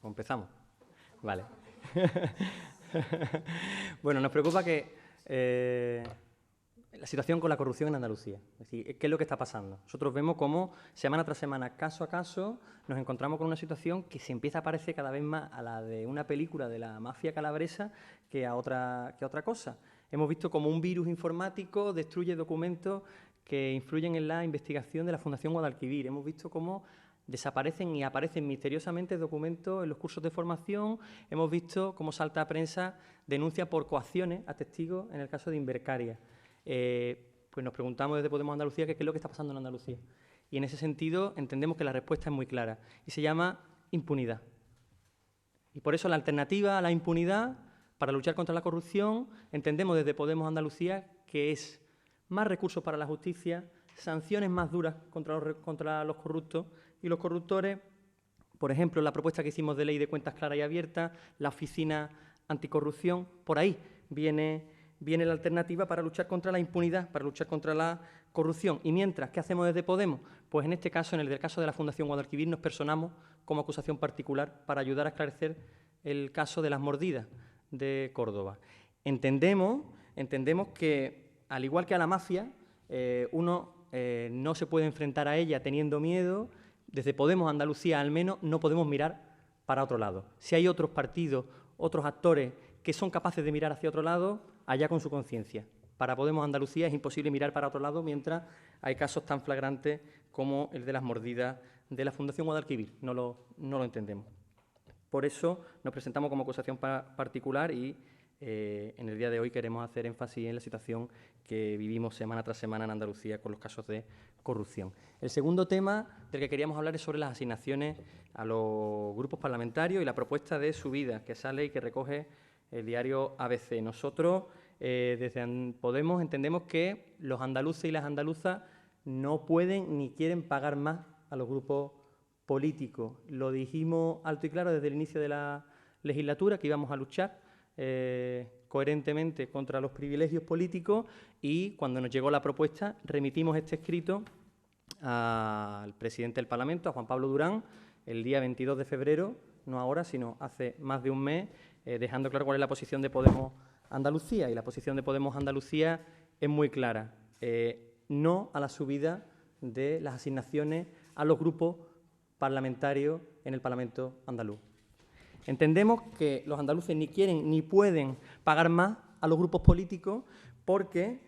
Empezamos. Vale. Bueno, nos preocupa que la situación con la corrupción en Andalucía. Es decir, ¿qué es lo que está pasando? Nosotros vemos cómo semana tras semana, caso a caso, nos encontramos con una situación que se empieza a parecer cada vez más a la de una película de la mafia calabresa que a otra cosa. Hemos visto cómo un virus informático destruye documentos que influyen en la investigación de la Fundación Guadalquivir. Hemos visto cómo desaparecen y aparecen misteriosamente documentos en los cursos de formación. Hemos visto cómo salta a prensa denuncia por coacciones a testigos en el caso de Invercaria. Pues nos preguntamos desde Podemos Andalucía qué es lo que está pasando en Andalucía. Y en ese sentido entendemos que la respuesta es muy clara y se llama impunidad. Y por eso la alternativa a la impunidad para luchar contra la corrupción entendemos desde Podemos Andalucía que es más recursos para la justicia, sanciones más duras contra los corruptos y los corruptores. Por ejemplo, la propuesta que hicimos de ley de cuentas claras y abiertas, la oficina anticorrupción, por ahí viene la alternativa para luchar contra la impunidad, para luchar contra la corrupción. Y mientras, ¿qué hacemos desde Podemos? Pues en este caso, en el del caso de la Fundación Guadalquivir, nos personamos como acusación particular para ayudar a esclarecer el caso de las mordidas de Córdoba. Entendemos que, al igual que a la mafia, uno no se puede enfrentar a ella teniendo miedo. Desde Podemos Andalucía, al menos, no podemos mirar para otro lado. Si hay otros partidos, otros actores que son capaces de mirar hacia otro lado, allá con su conciencia. Para Podemos Andalucía es imposible mirar para otro lado mientras hay casos tan flagrantes como el de las mordidas de la Fundación Guadalquivir. No lo entendemos. Por eso nos presentamos como acusación particular y en el día de hoy queremos hacer énfasis en la situación que vivimos semana tras semana en Andalucía con los casos de corrupción. El segundo tema del que queríamos hablar es sobre las asignaciones a los grupos parlamentarios y la propuesta de subida que sale y que recoge el diario ABC. Nosotros, desde Podemos, entendemos que los andaluces y las andaluzas no pueden ni quieren pagar más a los grupos políticos. Lo dijimos alto y claro desde el inicio de la legislatura, que íbamos a luchar coherentemente contra los privilegios políticos, y cuando nos llegó la propuesta remitimos este escrito al presidente del Parlamento, a Juan Pablo Durán, el día 22 de febrero, no ahora, sino hace más de un mes, dejando claro cuál es la posición de Podemos Andalucía. Y la posición de Podemos Andalucía es muy clara. No a la subida de las asignaciones a los grupos parlamentarios en el Parlamento andaluz. Entendemos que los andaluces ni quieren ni pueden pagar más a los grupos políticos porque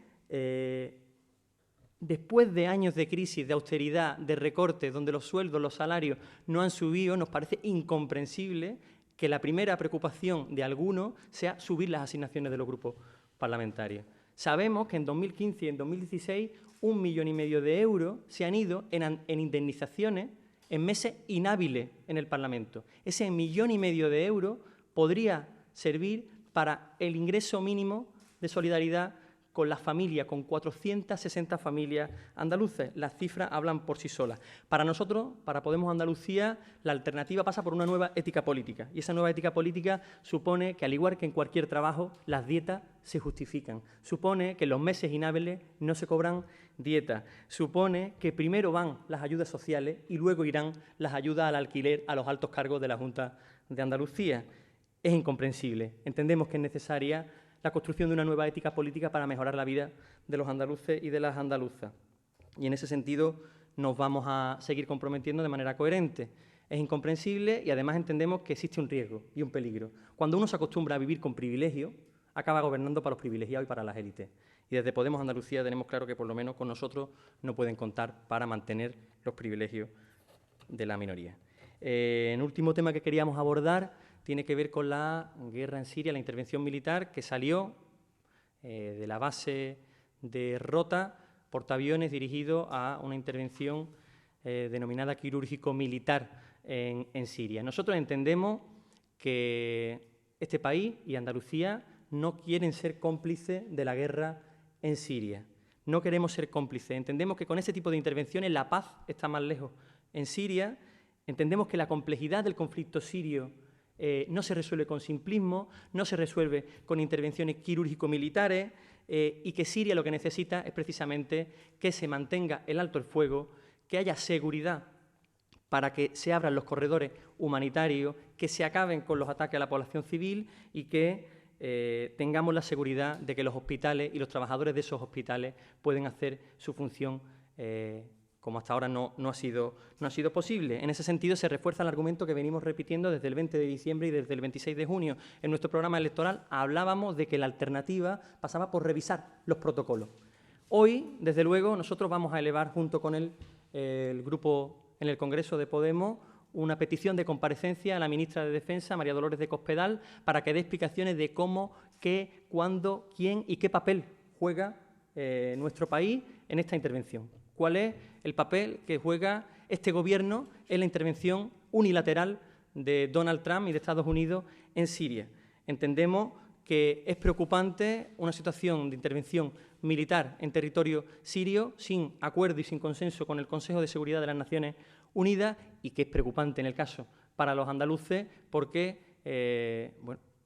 después de años de crisis, de austeridad, de recortes, donde los sueldos, los salarios no han subido, nos parece incomprensible que la primera preocupación de algunos sea subir las asignaciones de los grupos parlamentarios. Sabemos que en 2015 y en 2016 1,5 millones de euros se han ido en indemnizaciones en meses inhábiles en el Parlamento. Ese 1,5 millones de euros podría servir para el ingreso mínimo de solidaridad con las familias, con 460 familias andaluces. Las cifras hablan por sí solas. Para nosotros, para Podemos Andalucía, la alternativa pasa por una nueva ética política. Y esa nueva ética política supone que, al igual que en cualquier trabajo, las dietas se justifican. Supone que en los meses inhábiles no se cobran dietas. Supone que primero van las ayudas sociales y luego irán las ayudas al alquiler a los altos cargos de la Junta de Andalucía. Es incomprensible. Entendemos que es necesaria la construcción de una nueva ética política para mejorar la vida de los andaluces y de las andaluzas. Y en ese sentido nos vamos a seguir comprometiendo de manera coherente. Es incomprensible y además entendemos que existe un riesgo y un peligro. Cuando uno se acostumbra a vivir con privilegios, acaba gobernando para los privilegiados y para las élites. Y desde Podemos Andalucía tenemos claro que por lo menos con nosotros no pueden contar para mantener los privilegios de la minoría. El último tema que queríamos abordar tiene que ver con la guerra en Siria, la intervención militar que salió de la base de Rota, portaaviones dirigido a una intervención denominada quirúrgico-militar en Siria. Nosotros entendemos que este país y Andalucía no quieren ser cómplices de la guerra en Siria. No queremos ser cómplices. Entendemos que con ese tipo de intervenciones la paz está más lejos en Siria. Entendemos que la complejidad del conflicto sirio no se resuelve con simplismo, no se resuelve con intervenciones quirúrgico-militares y que Siria lo que necesita es precisamente que se mantenga el alto el fuego, que haya seguridad para que se abran los corredores humanitarios, que se acaben con los ataques a la población civil y que tengamos la seguridad de que los hospitales y los trabajadores de esos hospitales pueden hacer su función como hasta ahora no ha sido posible. En ese sentido, se refuerza el argumento que venimos repitiendo desde el 20 de diciembre y desde el 26 de junio. En nuestro programa electoral hablábamos de que la alternativa pasaba por revisar los protocolos. Hoy, desde luego, nosotros vamos a elevar junto con el grupo en el Congreso de Podemos una petición de comparecencia a la ministra de Defensa, María Dolores de Cospedal, para que dé explicaciones de cómo, qué, cuándo, quién y qué papel juega nuestro país en esta intervención. ¿Cuál es el papel que juega este Gobierno en la intervención unilateral de Donald Trump y de Estados Unidos en Siria? Entendemos que es preocupante una situación de intervención militar en territorio sirio sin acuerdo y sin consenso con el Consejo de Seguridad de las Naciones Unidas y que es preocupante en el caso para los andaluces porque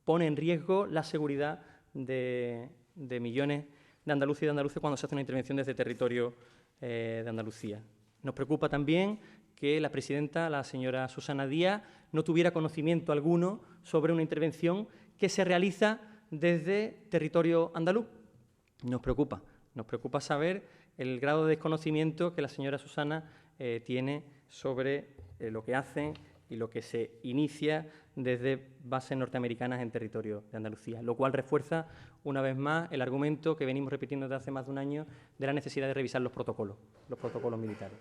pone en riesgo la seguridad de millones de andaluces y de andaluces cuando se hace una intervención desde territorio de Andalucía. Nos preocupa también que la presidenta, la señora Susana Díaz, no tuviera conocimiento alguno sobre una intervención que se realiza desde territorio andaluz. Nos preocupa saber el grado de desconocimiento que la señora Susana tiene sobre lo que hacen y lo que se inicia desde bases norteamericanas en territorio de Andalucía, lo cual refuerza una vez más el argumento que venimos repitiendo desde hace más de un año de la necesidad de revisar los protocolos militares.